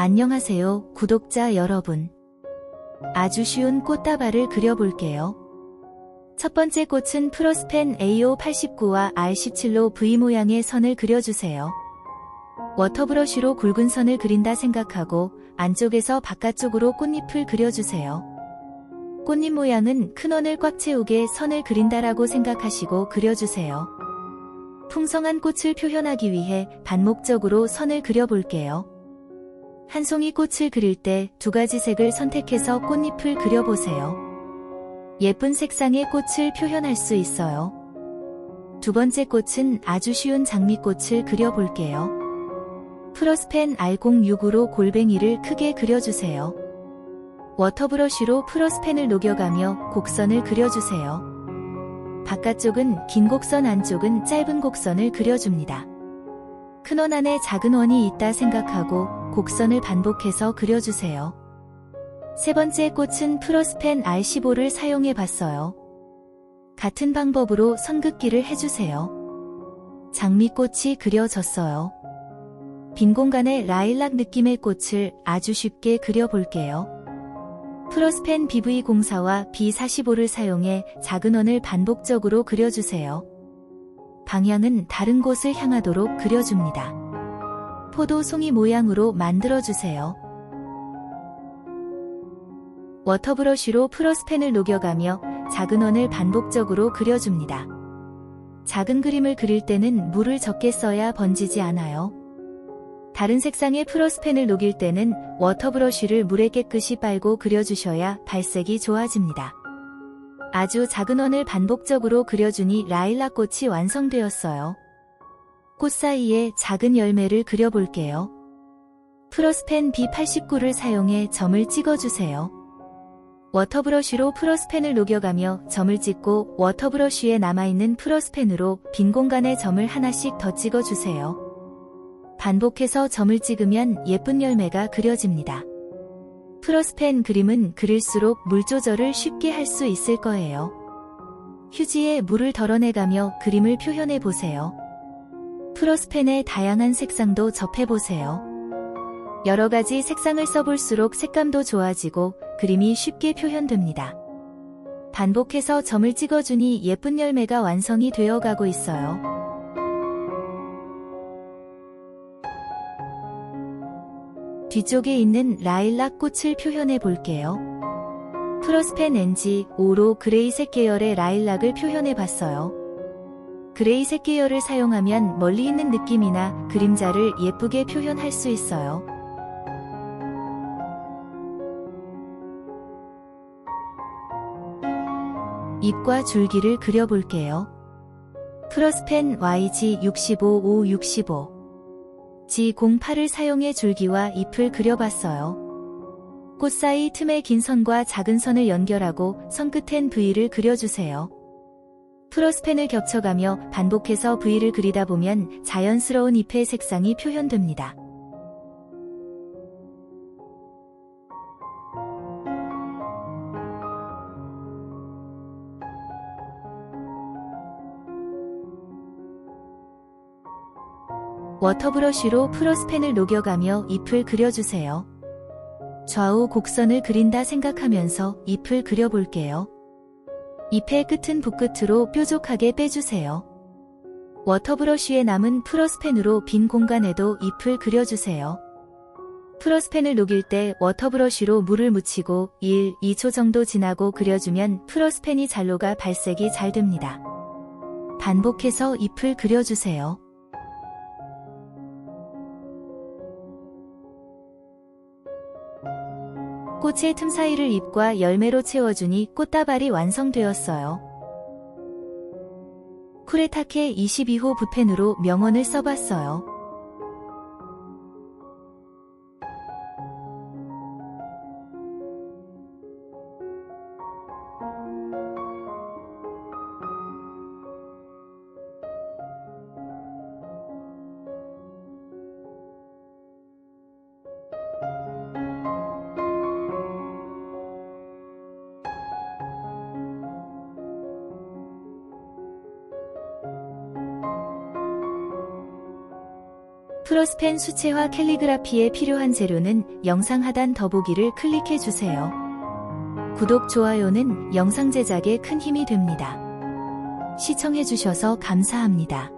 안녕하세요, 구독자 여러분. 아주 쉬운 꽃다발을 그려볼게요. 첫 번째 꽃은 프로스펜 A589와 R17로 V 모양의 선을 그려주세요. 워터브러쉬로 굵은 선을 그린다 생각하고 안쪽에서 바깥쪽으로 꽃잎을 그려주세요. 꽃잎 모양은 큰 원을 꽉 채우게 선을 그린다라고 생각하시고 그려주세요. 풍성한 꽃을 표현하기 위해 반목적으로 선을 그려볼게요. 한 송이 꽃을 그릴 때 두 가지 색을 선택해서 꽃잎을 그려보세요. 예쁜 색상의 꽃을 표현할 수 있어요. 두 번째 꽃은 아주 쉬운 장미꽃을 그려볼게요. 프로스펜 R06으로 골뱅이를 크게 그려주세요. 워터브러쉬로 프로스펜을 녹여가며 곡선을 그려주세요. 바깥쪽은 긴 곡선, 안쪽은 짧은 곡선을 그려줍니다. 큰 원 안에 작은 원이 있다 생각하고 곡선을 반복해서 그려주세요. 세 번째 꽃은 프로스펜 R15를 사용해 봤어요. 같은 방법으로 선긋기를 해주세요. 장미꽃이 그려졌어요. 빈 공간에 라일락 느낌의 꽃을 아주 쉽게 그려볼게요. 프로스펜 BV04와 B45를 사용해 작은 원을 반복적으로 그려주세요. 방향은 다른 곳을 향하도록 그려줍니다. 포도 송이 모양으로 만들어주세요. 워터브러쉬로 프로스펜을 녹여가며 작은 원을 반복적으로 그려줍니다. 작은 그림을 그릴 때는 물을 적게 써야 번지지 않아요. 다른 색상의 프로스펜을 녹일 때는 워터브러쉬를 물에 깨끗이 빨고 그려주셔야 발색이 좋아집니다. 아주 작은 원을 반복적으로 그려주니 라일락 꽃이 완성되었어요. 꽃 사이에 작은 열매를 그려볼게요. 프로스펜 B89를 사용해 점을 찍어주세요. 워터브러쉬로 프로스펜을 녹여가며 점을 찍고 워터브러쉬에 남아있는 프로스펜으로 빈 공간에 점을 하나씩 더 찍어주세요. 반복해서 점을 찍으면 예쁜 열매가 그려집니다. 프로스펜 그림은 그릴수록 물 조절을 쉽게 할 수 있을 거예요. 휴지에 물을 덜어내가며 그림을 표현해보세요. 프로스펜의 다양한 색상도 접해보세요. 여러 가지 색상을 써볼수록 색감도 좋아지고 그림이 쉽게 표현됩니다. 반복해서 점을 찍어주니 예쁜 열매가 완성이 되어가고 있어요. 뒤쪽에 있는 라일락 꽃을 표현해 볼게요. 프로스펜 NG5로 그레이색 계열의 라일락을 표현해 봤어요. 그레이색 계열을 사용하면 멀리 있는 느낌이나 그림자를 예쁘게 표현할 수 있어요. 잎과 줄기를 그려볼게요. 프로스펜 YG65565 G08을 사용해 줄기와 잎을 그려봤어요. 꽃 사이 틈에 긴 선과 작은 선을 연결하고 선 끝엔 V를 그려주세요. 프로스펜을 겹쳐가며 반복해서 V를 그리다 보면 자연스러운 잎의 색상이 표현됩니다. 워터브러쉬로 프로스펜을 녹여가며 잎을 그려주세요. 좌우 곡선을 그린다 생각하면서 잎을 그려볼게요. 잎의 끝은 붓끝으로 뾰족하게 빼주세요. 워터브러쉬에 남은 프로스펜으로 빈 공간에도 잎을 그려주세요. 프로스펜을 녹일 때 워터브러쉬로 물을 묻히고 1, 2초 정도 지나고 그려주면 프로스펜이 잘 녹아 발색이 잘 됩니다. 반복해서 잎을 그려주세요. 꽃의 틈 사이를 잎과 열매로 채워주니 꽃다발이 완성되었어요. 쿠레타케 22호 붓펜으로 명언을 써봤어요. 프로스펜 수채화 캘리그라피에 필요한 재료는 영상 하단 더보기를 클릭해주세요. 구독, 좋아요는 영상 제작에 큰 힘이 됩니다. 시청해주셔서 감사합니다.